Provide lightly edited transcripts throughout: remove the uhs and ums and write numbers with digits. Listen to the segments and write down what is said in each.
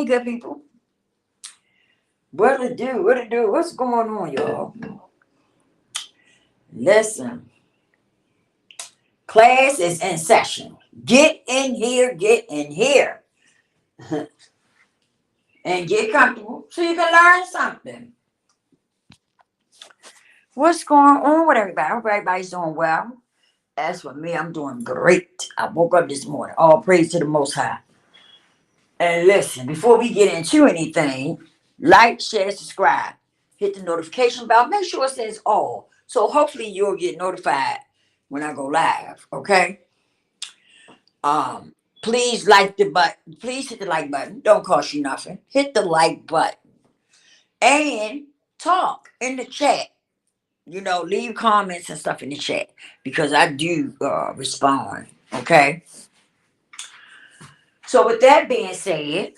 good people. What to do? What to do? What's going on, y'all? Listen, class is in session. Get in here, and get comfortable so you can learn something. What's going on with everybody? I hope everybody's doing well. As for me, I'm doing great. I woke up this morning. All praise to the Most High. And listen, before we get into anything, like, share, subscribe, hit the notification bell. Make sure it says all. So hopefully you'll get notified when I go live. Okay. Um, please like the button. Please hit the like button. Don't cost you nothing. Hit the like button and talk in the chat. Leave comments and stuff in the chat because I do respond. Okay. So with that being said,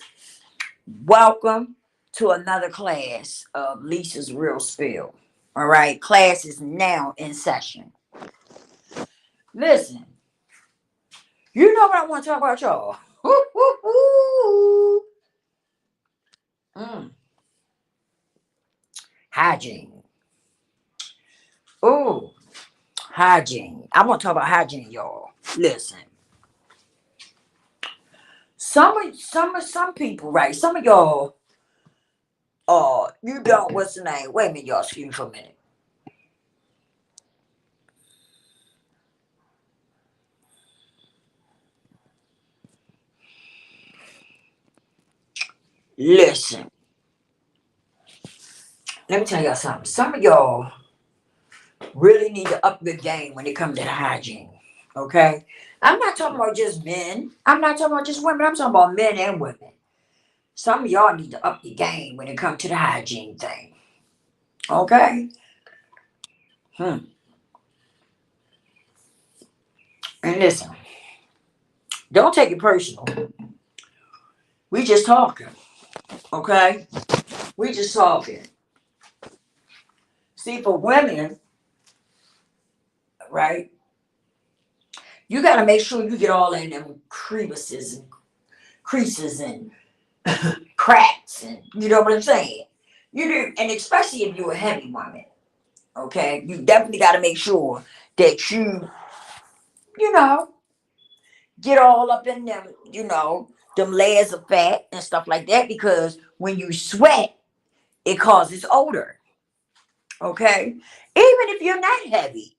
welcome to another class of Lisa's Real Spill. All right, class is now in session. Listen, you know what I want to talk about, y'all. Mm, hygiene. Oh, hygiene. I want to talk about hygiene, y'all. Listen, some people, right? Some of y'all, you don't. What's the name? Wait a minute, y'all. Excuse me for a minute. Listen, let me tell y'all something. Some of y'all really need to up the game when it comes to the hygiene. Okay? I'm not talking about just men. I'm not talking about just women. I'm talking about men and women. Some of y'all need to up the game when it comes to the hygiene thing. Okay? And listen, don't take it personal. We just talking. Okay? We just talking. See, for women, right? You got to make sure you get all in them creases and cracks, and you know what I'm saying. You do, and especially if you're a heavy woman. Okay, you definitely got to make sure that you know, get all up in them, them layers of fat and stuff like that. Because when you sweat, it causes odor. Okay, even if you're not heavy,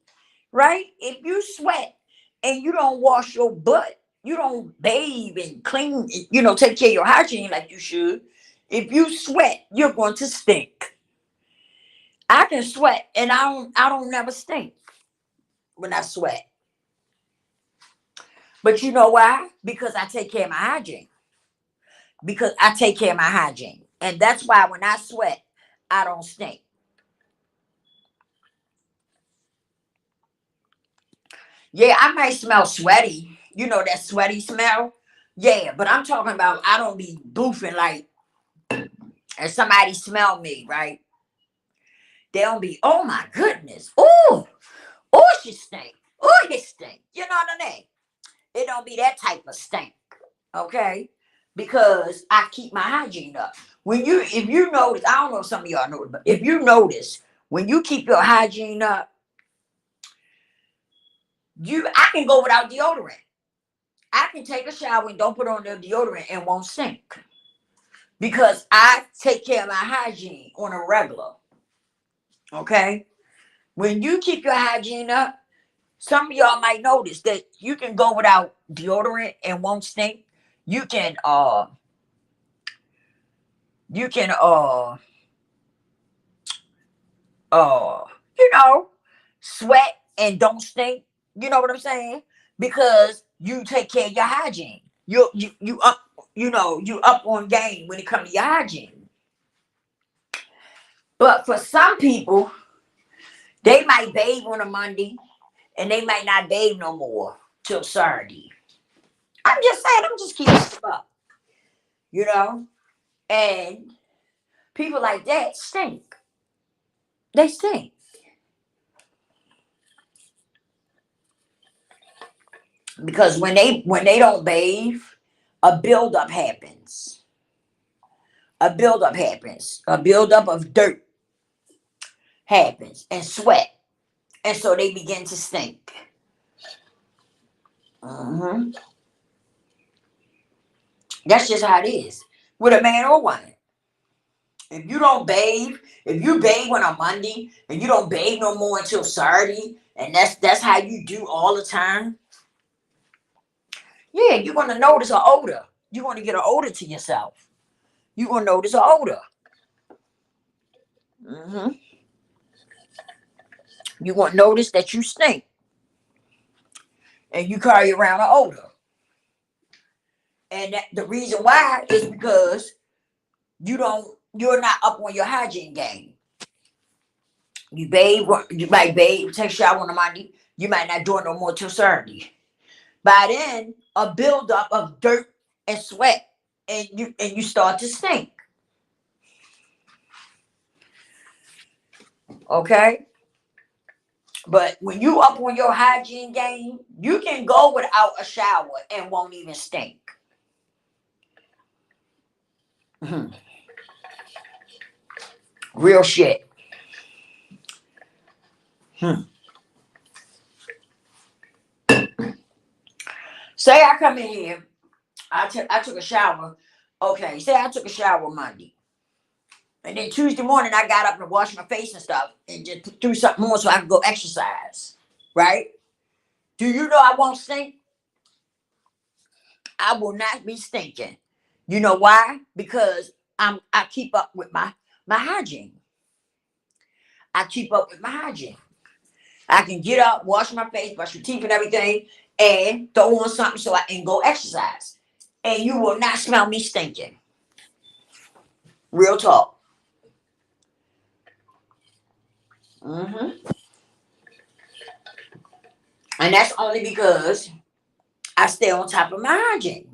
right? If you sweat and you don't wash your butt, you don't bathe and clean, take care of your hygiene like you should. If you sweat, you're going to stink. I can sweat and I don't never stink when I sweat. But you know why? Because I take care of my hygiene. Because I take care of my hygiene. And that's why when I sweat, I don't stink. Yeah, I might smell sweaty. You know that sweaty smell? Yeah, but I'm talking about I don't be boofing like if somebody smell me, right? They don't be, oh my goodness. Oh, she stink. Oh, you stink. You know what I mean? It don't be that type of stink. Okay? Because I keep my hygiene up. If you notice, I don't know if some of y'all know, but if you notice, when you keep your hygiene up, I can go without deodorant. I can take a shower and don't put on the deodorant and won't stink. Because I take care of my hygiene on a regular. Okay? When you keep your hygiene up, some of y'all might notice that you can go without deodorant and won't stink. You can you can uh sweat and don't stink. You know what I'm saying? Because you take care of your hygiene. You up, you up on game when it comes to your hygiene. But for some people, they might bathe on a Monday and they might not bathe no more till Saturday. I'm just saying, I'm just keeping it up. You know? And people like that stink. They stink. Because when they don't bathe, a buildup happens. a buildup happens. A buildup of dirt happens and sweat. And so they begin to stink. hmm That's just how it is with a man or woman. If you don't bathe, if you bathe on a Monday and you don't bathe no more until Saturday, and that's how you do all the time, yeah, you're gonna notice an odor. You're gonna get an odor to yourself. You're gonna notice an odor. hmm You're gonna notice that you stink and you carry around an odor. And the reason why is because you're not up on your hygiene game. You might bathe, take a shower on a Monday. You might not do it no more till Saturday. By then, a buildup of dirt and sweat, and you start to stink. Okay, but when you up on your hygiene game, you can go without a shower and won't even stink. Mhm. Real shit. Hmm. Say I come in here, I took a shower. Okay, say I took a shower Monday. And then Tuesday morning, I got up and washed my face and stuff and just threw something on so I could go exercise. Right? Do you know I won't stink? I will not be stinking. You know why? Because I keep up with my hygiene. I keep up with my hygiene. I can get up, wash my face, brush my teeth and everything, and throw on something so I can go exercise. And you will not smell me stinking. Real talk. hmm And that's only because I stay on top of my hygiene.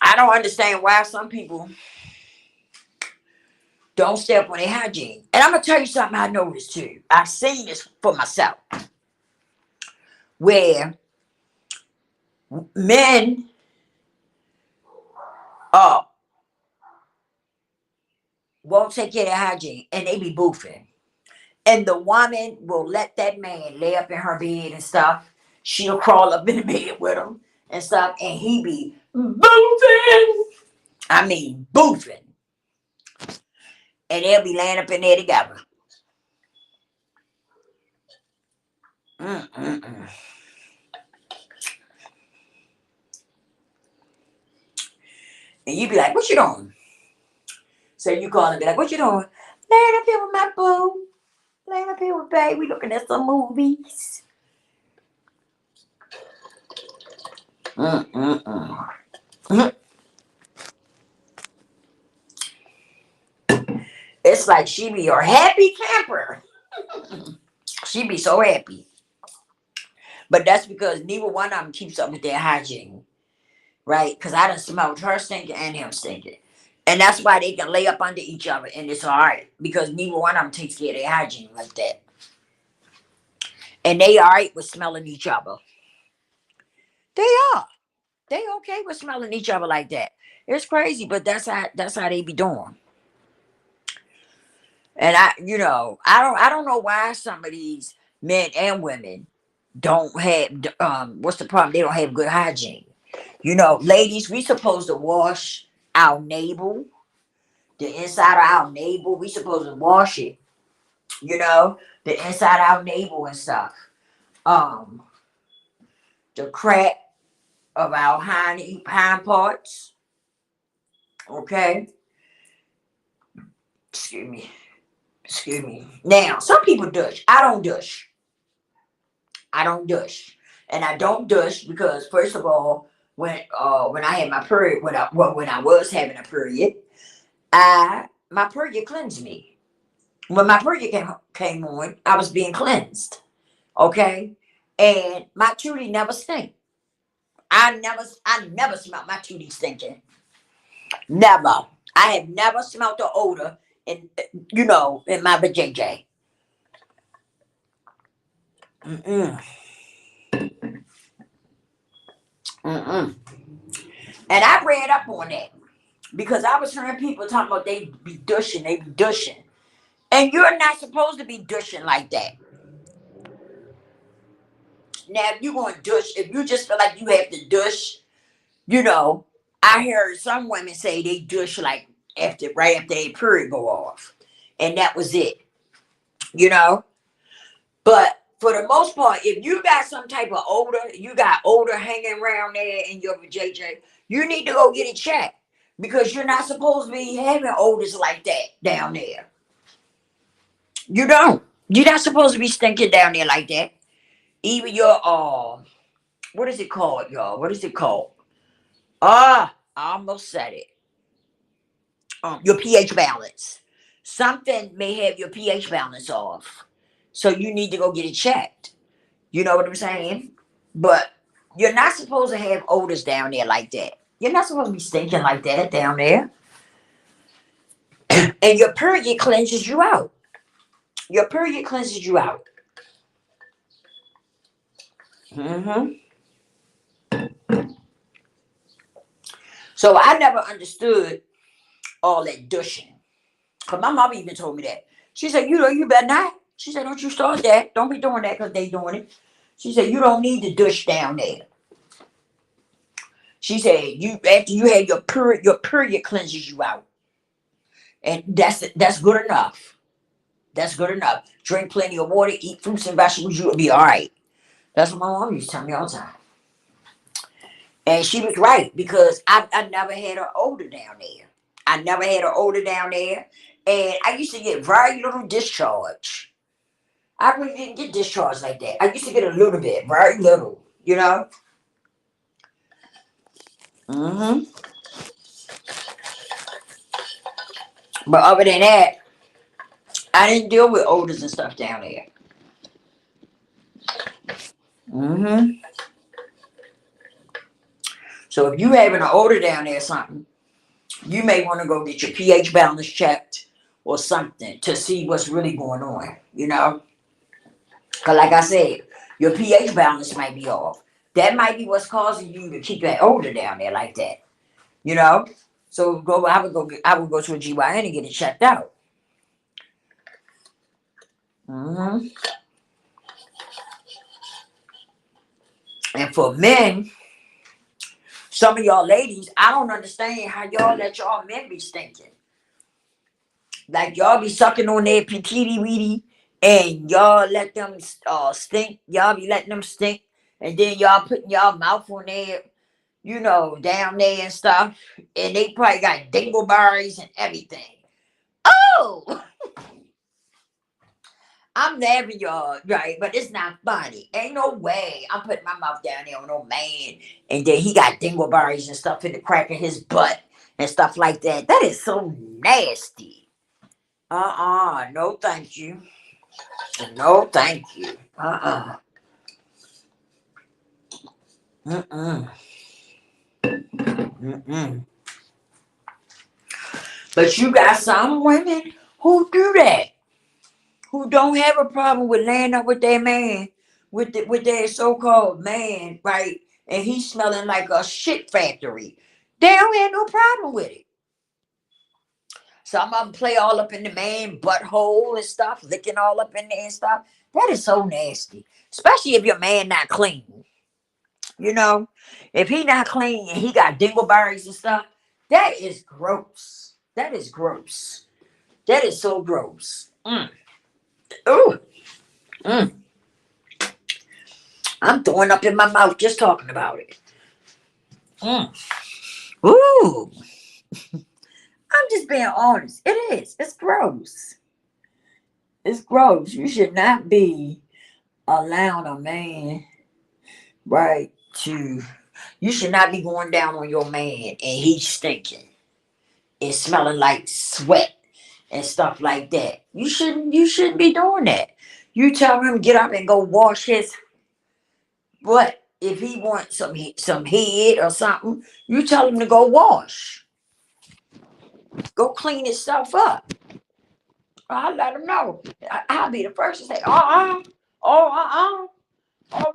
I don't understand why some people don't stay up on their hygiene. And I'm gonna tell you something I noticed too. I've seen this for myself, where men uh won't take care of their hygiene and they be boofing. And the woman will let that man lay up in her bed and stuff. She'll crawl up in the bed with him and stuff, and he be boofing. I mean boofing. And they'll be laying up in there together. Mm-mm-mm. And you be like, what you doing? So you call and be like, what you doing? Laying up here with my boo. Laying up here with babe. We looking at some movies. Mm-mm-mm. It's like she be your happy camper. She be so happy. But that's because neither one of them keeps up with their hygiene, right? Because I done smelled her stinking and him stinking. And that's why they can lay up under each other and it's all right. Because neither one of them takes care of their hygiene like that. And they all right with smelling each other. They are. They okay with smelling each other like that. It's crazy, but that's how they be doing. And I don't know why some of these men and women don't have what's the problem? They don't have good hygiene. Ladies, we supposed to wash our navel, the inside of our navel. We supposed to wash it. The inside of our navel and stuff. Um, the crack of our hind parts. Okay, excuse me. Excuse me. Now, some people douche. I don't douche. I don't douche, and I don't douche because first of all, when I had my period, when I was having a period, my period cleansed me. When my period came on, I was being cleansed. Okay, and my tootie never stink. I never smelled my tootie stinking. Never. I have never smelled the odor in my vajayjay. Mm-mm. Mm-mm. And I read up on that because I was hearing people talking about they be dushing. And you're not supposed to be dushing like that. Now, if you're going to dush, if you just feel like you have to dush, you know, I heard some women say they dush like right after their period go off. And that was it, you know? But for the most part, if you got some type of odor, you got odor hanging around there in your JJ, you need to go get it checked because you're not supposed to be having odors like that down there. You don't. You're not supposed to be stinking down there like that. Even your what is it called, y'all? What is it called? I almost said it. Your pH balance. Something may have your pH balance off. So you need to go get it checked. You know what I'm saying? But you're not supposed to have odors down there like that. You're not supposed to be stinking like that down there. And your period cleanses you out. Your period cleanses you out. Hmm. So I never understood all that dushing. Cause my mom even told me that. She said, you know, you better not. She said, don't you start that. Don't be doing that because they doing it. She said, you don't need to dush down there. She said, you after you had your period cleanses you out. And that's good enough. That's good enough. Drink plenty of water, eat fruits and vegetables, you'll be all right. That's what my mom used to tell me all the time. And she was right because I never had an odor down there. I never had an odor down there. And I used to get very little discharge. I really didn't get discharged like that. I used to get a little bit, very little, you know? Hmm. But other than that, I didn't deal with odors and stuff down there. Hmm. So if you having an odor down there or something, you may want to go get your pH balance checked or something to see what's really going on, you know? Because like I said, your pH balance might be off. That might be what's causing you to keep that odor down there like that, you know? So I would go to a GYN and get it checked out. Hmm. And for men, some of y'all ladies, I don't understand how y'all let y'all men be stinking. Like y'all be sucking on their petiti weedy and y'all let them stink. Y'all be letting them stink. And then y'all putting y'all mouth on there, you know, down there and stuff. And they probably got dingleberries and everything. Oh, I'm laughing, y'all, right? But it's not funny. Ain't no way I'm putting my mouth down there on no man, and then he got dingleberries and stuff in the crack of his butt and stuff like that. That is so nasty. No, thank you. No, thank you. Mm-mm. Mm-mm. But you got some women who do that, who don't have a problem with laying up with their man, with their so-called man, right? And he's smelling like a shit factory. They don't have no problem with it. Some of them play all up in the man butthole and stuff, licking all up in there and stuff. That is so nasty, especially if your man not clean. You know, if he not clean and he got dingleberries and stuff, that is gross. That is gross. That is so gross. Ooh. Mm. I'm throwing up in my mouth just talking about it. Mm. Ooh. I'm just being honest. It is. It's gross. It's gross. You should not be allowing a man, right, to. You should not be going down on your man and he's stinking. It's smelling like sweat and stuff like that. You shouldn't be doing that. You tell him get up and go wash his butt. If he wants some head or something, you tell him to go wash. Go clean himself up. I'll let him know. I'll be the first to say, oh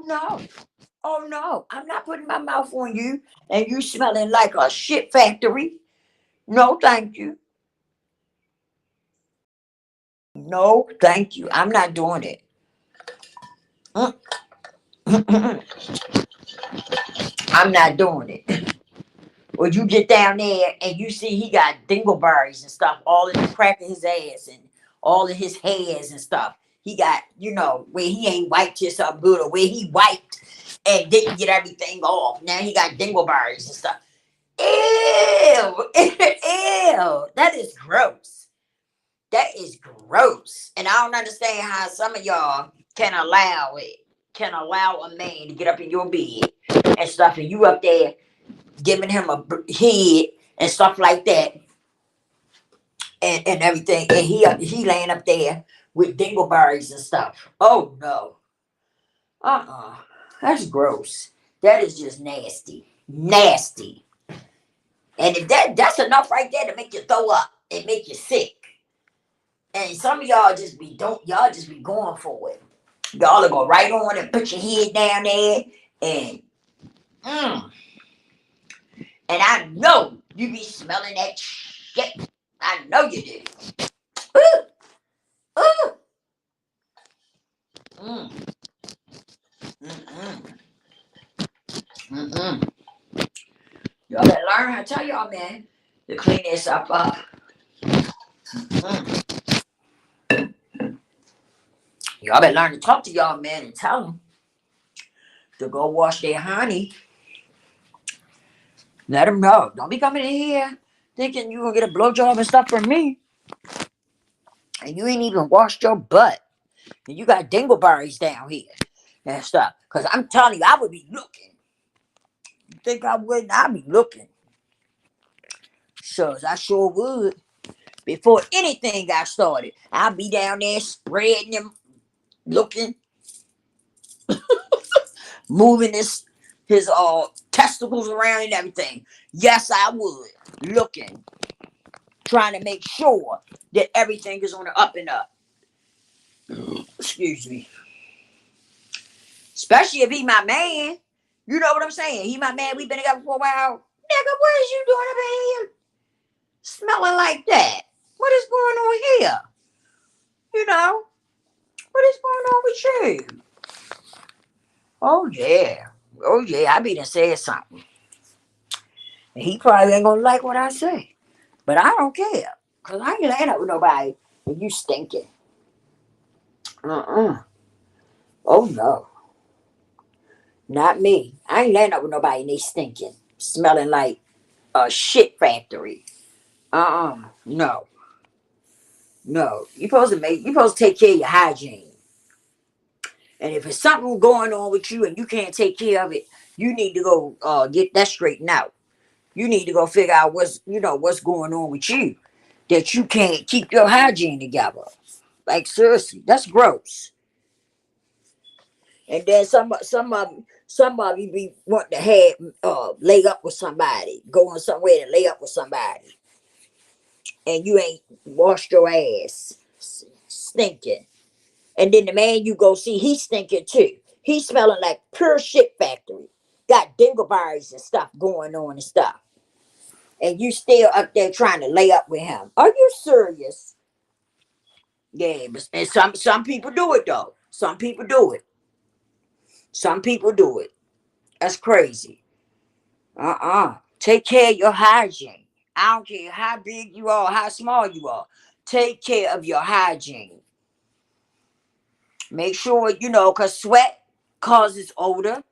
no. Oh no, I'm not putting my mouth on you and you smelling like a shit factory. No, thank you. No, thank you. I'm not doing it. I'm not doing it. Or you get down there and you see he got dingleberries and stuff all in the crack of his ass and all in his hairs and stuff. He got, where he ain't wiped himself good or where he wiped and didn't get everything off. Now he got dingleberries and stuff. Ew. Ew. That is gross. That is gross. And I don't understand how some of y'all can allow it, can allow a man to get up in your bed and stuff, and you up there giving him a head and stuff like that, and everything, and he laying up there with dingleberries and stuff. Oh no, that's gross. That is just nasty, nasty. And if that's enough right there to make you throw up and make you sick. And some of y'all y'all just be going for it. Y'all are go right on and put your head down there and and I know you be smelling that shit. I know you do. Ooh, ooh. Mm, mm-mm, mm-mm. Y'all better learn how to tell y'all, man, to clean this up. Mm. Y'all better learn to talk to y'all, man, and tell them to go wash their honey. Let them know. Don't be coming in here thinking you gonna get a blowjob and stuff from me, and you ain't even washed your butt, and you got dingleberries down here and stuff. Cause I'm telling you, I would be looking. You think I wouldn't? I'd be looking. So I sure would. Before anything got started, I'd be down there spreading them, looking, moving his testicles around and everything. Yes, I would. Looking, trying to make sure that everything is on the up and up. Excuse me. Especially if he my man. You know what I'm saying? He my man. We been together for a while. Nigga, what is you doing up in here? Smelling like that. What is going on here? You know? What is going on with you? Oh yeah. Oh yeah. I be done said something. And he probably ain't gonna like what I say. But I don't care. Cause I ain't laying up with nobody and you stinking. Uh-uh. Oh no. Not me. I ain't laying up with nobody and they stinking. Smelling like a shit factory. No. No. You supposed to take care of your hygiene. And if it's something going on with you and you can't take care of it, you need to go get that straightened out. You need to go figure out what's going on with you. That you can't keep your hygiene together. Like seriously, that's gross. And then some of you be wanting to have lay up with somebody, going somewhere to lay up with somebody, and you ain't washed your ass, stinking. And then the man you go see, he's stinking too. He's smelling like pure shit factory. Got dingleberries and stuff going on and stuff. And you still up there trying to lay up with him. Are you serious? Yeah, and some people do it though. Some people do it. Some people do it. That's crazy. Take care of your hygiene. I don't care how big you are, how small you are. Take care of your hygiene. Make sure, because sweat causes odor.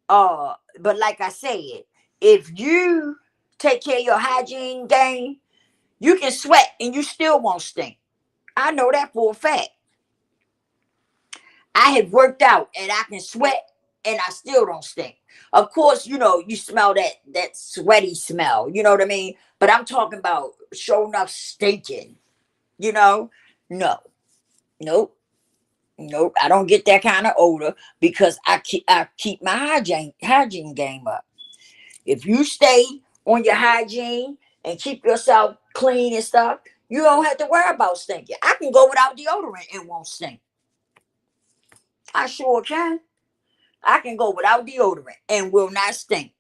But like I said, if you take care of your hygiene game, you can sweat and you still won't stink. I know that for a fact. I have worked out and I can sweat and I still don't stink. Of course, you smell that sweaty smell. You know what I mean? But I'm talking about showing up stinking. You know? No. Nope. Nope. I don't get that kind of odor because I keep my hygiene game up. If you stay on your hygiene and keep yourself clean and stuff, you don't have to worry about stinking. I can go without deodorant and won't stink. I sure can. I can go without deodorant and will not stink.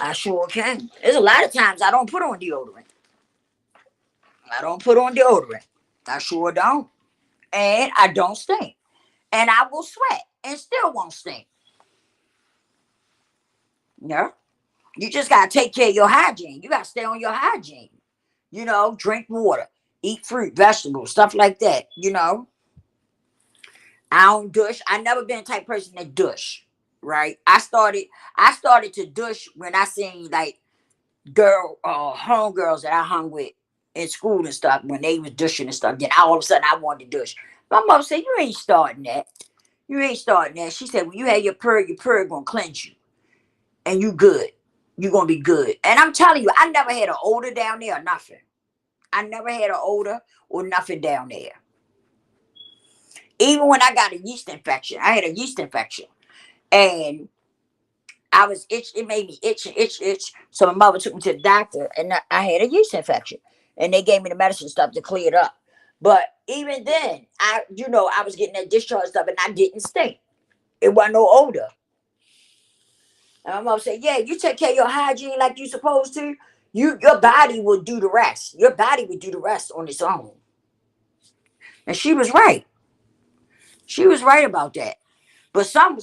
I sure can. There's a lot of times I don't put on deodorant. I don't put on deodorant. I sure don't. And I don't stink. And I will sweat and still won't stink. Yeah. You just gotta take care of your hygiene. You gotta stay on your hygiene. Drink water, eat fruit, vegetables, stuff like that. I don't douche. I never been the type of person that douche. Right. I started to douche when I seen like homegirls that I hung with in school and stuff when they was douching and stuff. Then all of a sudden I wanted to douche. My mom said, "You ain't starting that. You ain't starting that." She said, "When you have your period gonna cleanse you, and you good. You gonna be good." And I'm telling you, I never had an odor down there or nothing. I never had an odor or nothing down there. Even when I got a yeast infection, I had a yeast infection, and I was itch. It made me itch and itch, itch. So my mother took me to the doctor, and I had a yeast infection, and they gave me the medicine stuff to clear it up. But even then, I was getting that discharge stuff, and I didn't stink. It wasn't no odor. And my mom said, "Yeah, you take care of your hygiene like you supposed to. Your body will do the rest. Your body will do the rest on its own." And she was right. She was right about that. But some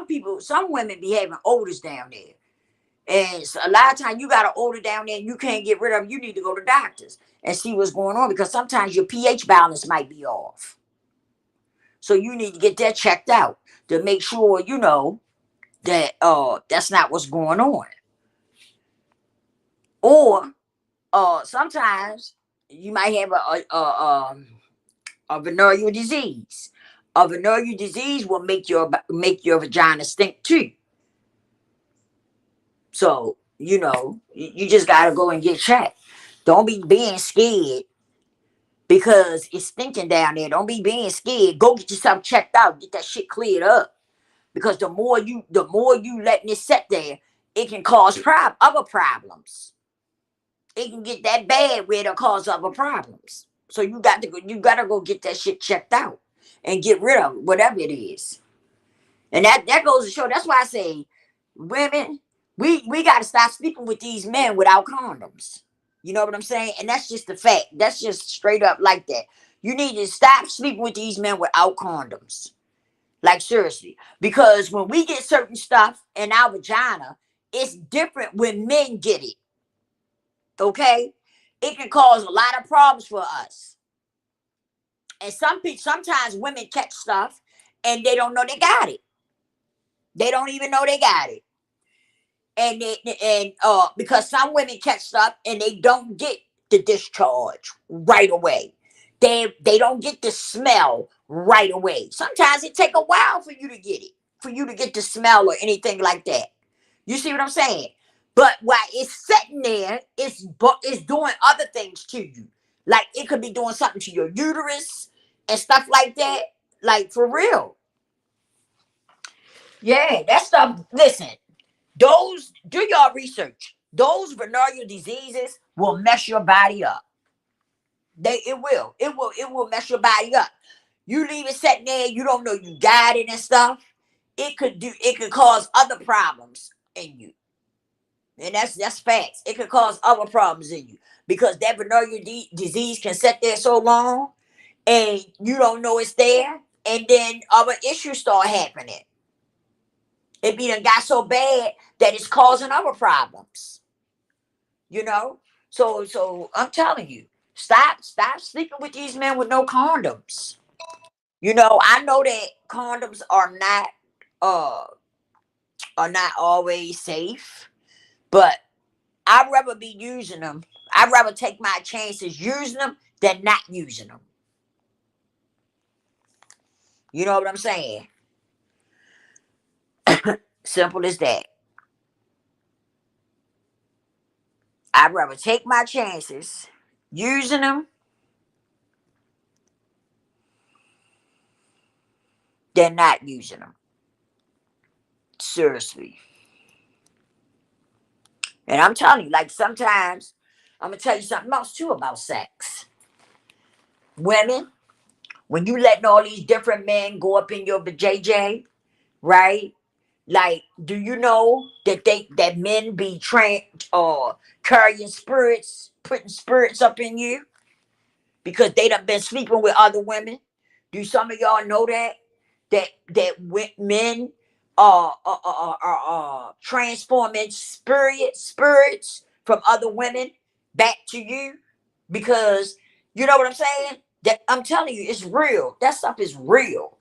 people, some women be having odors down there. And so a lot of times you got an odor down there and you can't get rid of them. You need to go to doctors and see what's going on because sometimes your pH balance might be off. So you need to get that checked out to make sure that that's not what's going on. Or sometimes you might have a venereal disease. A venereal disease will make your vagina stink too. So you just gotta go and get checked. Don't be being scared because it's stinking down there. Don't be being scared. Go get yourself checked out. Get that shit cleared up. Because the more you letting it sit there, it can cause other problems. It can get that bad where it'll cause other problems. So you gotta go get that shit checked out and get rid of it, whatever it is. And that goes to show. That's why I say, women, we gotta stop sleeping with these men without condoms. You know what I'm saying? And that's just the fact. That's just straight up like that. You need to stop sleeping with these men without condoms. Like seriously. Because when we get certain stuff in our vagina, it's different when men get it. Okay? It can cause a lot of problems for us. And sometimes women catch stuff and they don't know they got it. They don't even know they got it. And because some women catch stuff and they don't get the discharge right away. They don't get the smell right away. Sometimes it take a while for you to get it, for you to get the smell or anything like that. You see what I'm saying? But while it's sitting there, it's doing other things to you. Like it could be doing something to your uterus and stuff like that. Like for real. Yeah, that stuff. Listen, do your research. Those venereal diseases will mess your body up. It will mess your body up. You leave it sitting there, you don't know you got it and stuff. It could cause other problems in you. And that's facts. It could cause other problems in you because that venereal disease can sit there so long and you don't know it's there, and then other issues start happening. It be done got so bad that it's causing other problems. You know? So I'm telling you, stop sleeping with these men with no condoms. I know that condoms uh are not always safe, but I'd rather be using them. I'd rather take my chances using them than not using them. You know what I'm saying? Simple as that. I'd rather take my chances using them than not using them. Seriously. And I'm telling you, like I'm gonna tell you something else too about sex. Women, when you letting all these different men go up in your JJ, right? Like, do you know that men be trained or carrying spirits, putting spirits up in you because they done been sleeping with other women? Do some of y'all know that men are transforming spirits from other women back to you because you know what I'm saying? That I'm telling you, it's real. That stuff is real.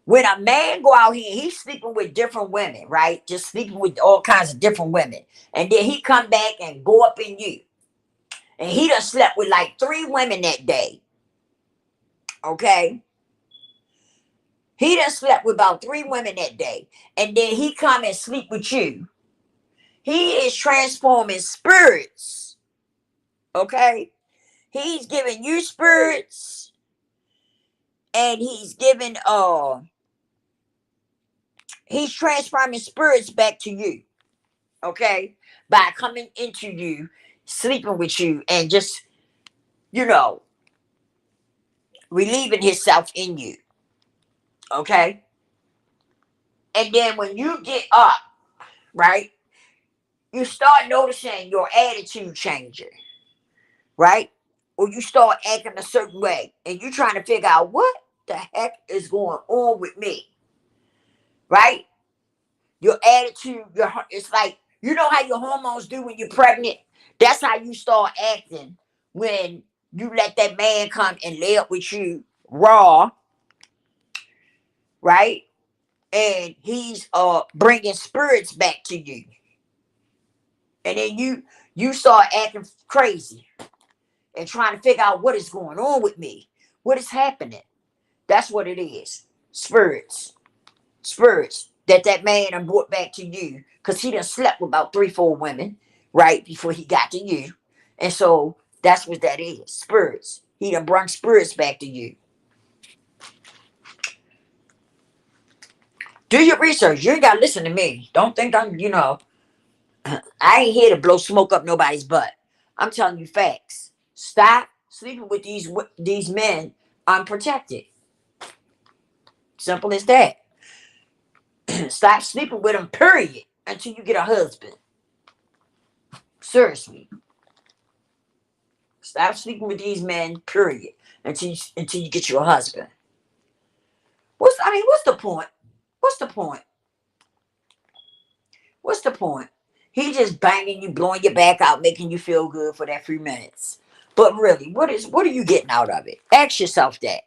When a man go out here, he's sleeping with different women, right? Just sleeping with all kinds of different women, and then he come back and go up in you, and he done slept with like 3 women that day. Okay, he done slept with about 3 women that day, and then he come and sleep with you. He is transforming spirits. Okay, he's giving you spirits, and he's transforming spirits back to you. Okay, by coming into you, sleeping with you, and just, you know, relieving himself in you. Okay, and then when you get up, right, you start noticing your attitude changing, right? Or you start acting a certain way, and you trying to figure out what the heck is going on with me, right? Your attitude, it's like, you know how your hormones do when you're pregnant? That's how you start acting when you let that man come and lay up with you raw, right? And he's bringing spirits back to you. And then you start acting crazy and trying to figure out what is going on with me. What is happening? That's what it is. Spirits that man done brought back to you because he done slept with about 3, 4 women right before he got to you, and so that's what that is. Spirits. He done brought spirits back to you. Do your research. You ain't gotta listen to me. Don't think I ain't here to blow smoke up nobody's butt. I'm telling you facts. Stop sleeping with these men unprotected. Simple as that. Stop sleeping with them, period, until you get a husband. Seriously. Stop sleeping with these men, period, until you get your husband. What's the point? What's the point? What's the point? He just banging you, blowing your back out, making you feel good for that few minutes. But really, what are you getting out of it? Ask yourself that.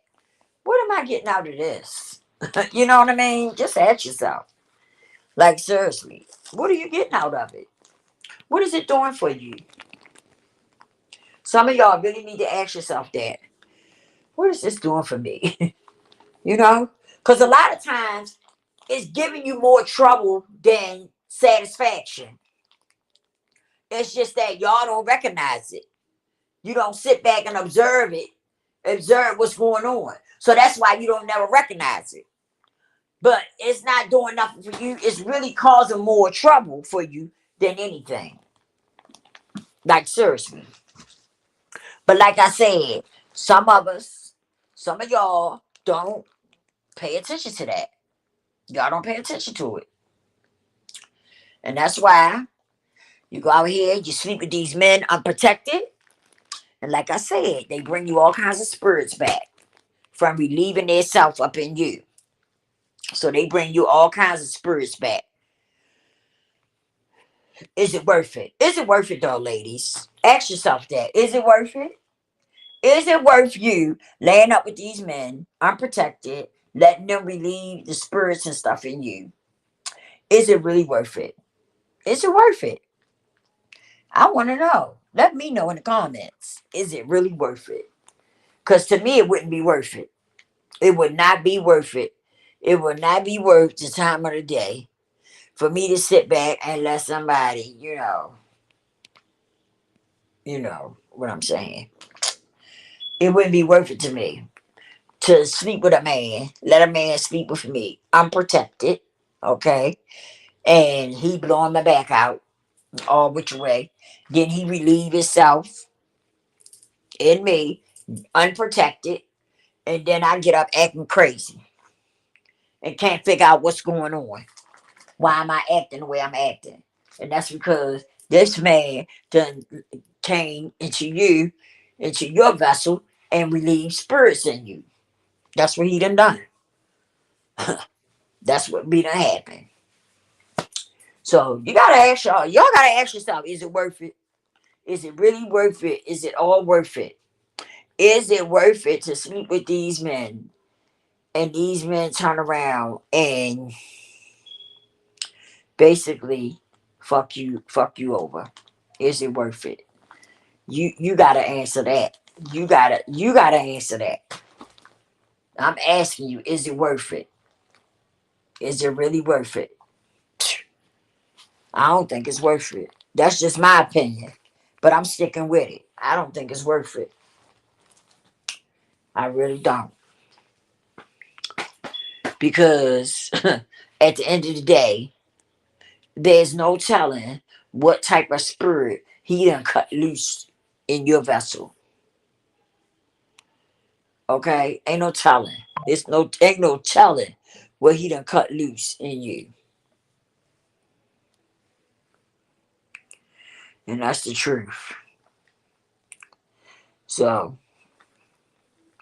What am I getting out of this? You know what I mean? Just ask yourself. Like, seriously, what are you getting out of it? What is it doing for you? Some of y'all really need to ask yourself that. What is this doing for me? You know? Because a lot of times it's giving you more trouble than satisfaction. It's just that y'all don't recognize it. You don't sit back and observe it, observe what's going on. So that's why you don't never recognize it. But it's not doing nothing for you. It's really causing more trouble for you than anything. Like, seriously. But like I said, some of y'all don't pay attention to that. Y'all don't pay attention to it. And that's why you go out here, you sleep with these men unprotected. And like I said, they bring you all kinds of spirits back from relieving their self up in you. So they bring you all kinds of spirits back. Is it worth it? Is it worth it though, ladies? Ask yourself that. Is it worth it? Is it worth you laying up with these men unprotected, letting them relieve the spirits and stuff in you? Is it really worth it? Is it worth it? I want to know. Let me know in the comments. Is it really worth it? Because to me, it wouldn't be worth it. It would not be worth it. It would not be worth the time of the day for me to sit back and let somebody, you know what I'm saying. It wouldn't be worth it to me to sleep with a man, let a man sleep with me. I'm protected, okay? And he blowing my back out all which way. Then he relieve himself in me, unprotected. And then I get up acting crazy and can't figure out what's going on. Why am I acting the way I'm acting? And that's because this man done came into your vessel, and relieved spirits in you. That's what he done. That's what be done happen. So y'all gotta ask yourself, is it worth it? Is it really worth it? Is it all worth it? Is it worth it to sleep with these men? And these men turn around and basically fuck you over. Is it worth it? You gotta answer that. You gotta answer that. I'm asking you, is it worth it? Is it really worth it? I don't think it's worth it. That's just my opinion. But I'm sticking with it. I don't think it's worth it. I really don't. Because at the end of the day, there's no telling what type of spirit he done cut loose in your vessel. Okay? Ain't no telling. Ain't no telling what he done cut loose in you. And that's the truth. So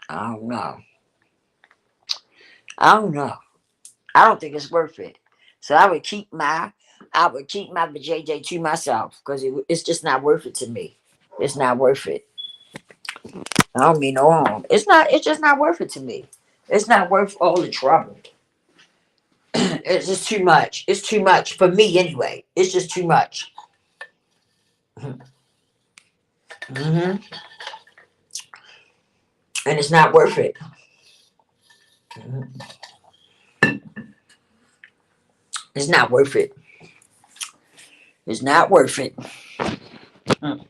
I don't know. I don't know. I don't think it's worth it. So I would keep my JJ to myself because it's just not worth it to me. It's not worth it. I don't mean no harm. It's not. It's just not worth it to me. It's not worth all the trouble. It's just too much. It's too much for me anyway. It's just too much. Hmm. And it's not worth it. Mhm. It's not worth it. It's not worth it. Mm.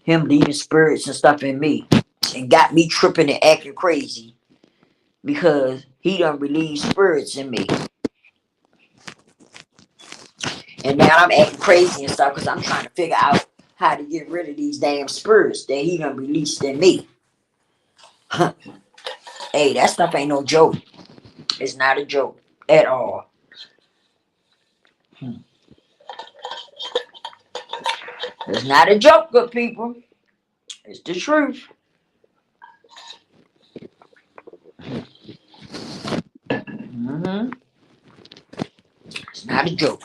Him leaving spirits and stuff in me and got me tripping and acting crazy because he done released spirits in me. And now I'm acting crazy and stuff because I'm trying to figure out how to get rid of these damn spirits that he done released in me. Hey, that stuff ain't no joke. It's not a joke at all. It's not a joke, good people. It's the truth. Hmm. It's not a joke.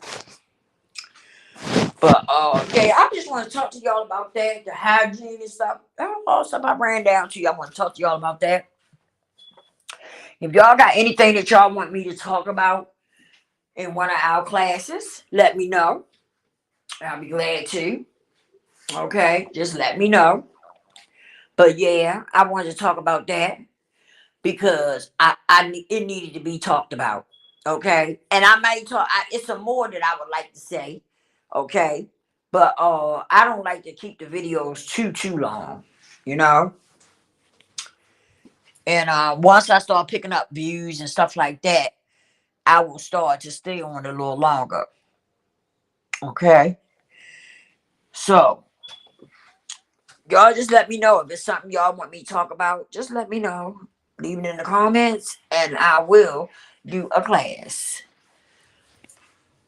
But okay, I just want to talk to y'all about that, the hygiene and stuff. All stuff I ran down to you. I want to talk to y'all about that. If y'all got anything that y'all want me to talk about in one of our classes, let me know. I'll be glad to. Okay, just let me know. But yeah, I wanted to talk about that because it needed to be talked about. Okay, and I might talk. It's some more that I would like to say. Okay, but I don't like to keep the videos too long. You know, and once I start picking up views and stuff like that, I will start to stay on a little longer. Okay, so y'all just let me know if it's something y'all want me to talk about. Just let me know. Leave it in the comments, and I will do a class.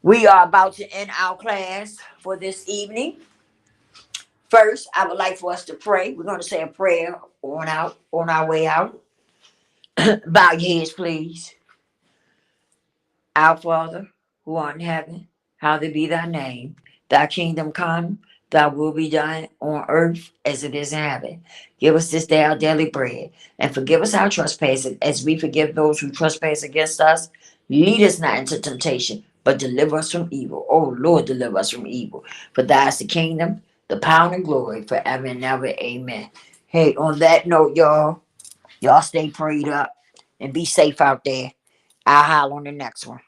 We are about to end our class for this evening. First, I would like for us to pray. We're going to say a prayer on our way out. Bow your heads, please. Our Father, who art in heaven, hallowed be thy name. Thy kingdom come, thy will be done on earth as it is in heaven. Give us this day our daily bread, and forgive us our trespasses as we forgive those who trespass against us. Lead us not into temptation, but deliver us from evil. Oh Lord, deliver us from evil. For thine is the kingdom, the power, and glory forever and ever. Amen. Hey, on that note, y'all stay prayed up and be safe out there. I'll holler on the next one.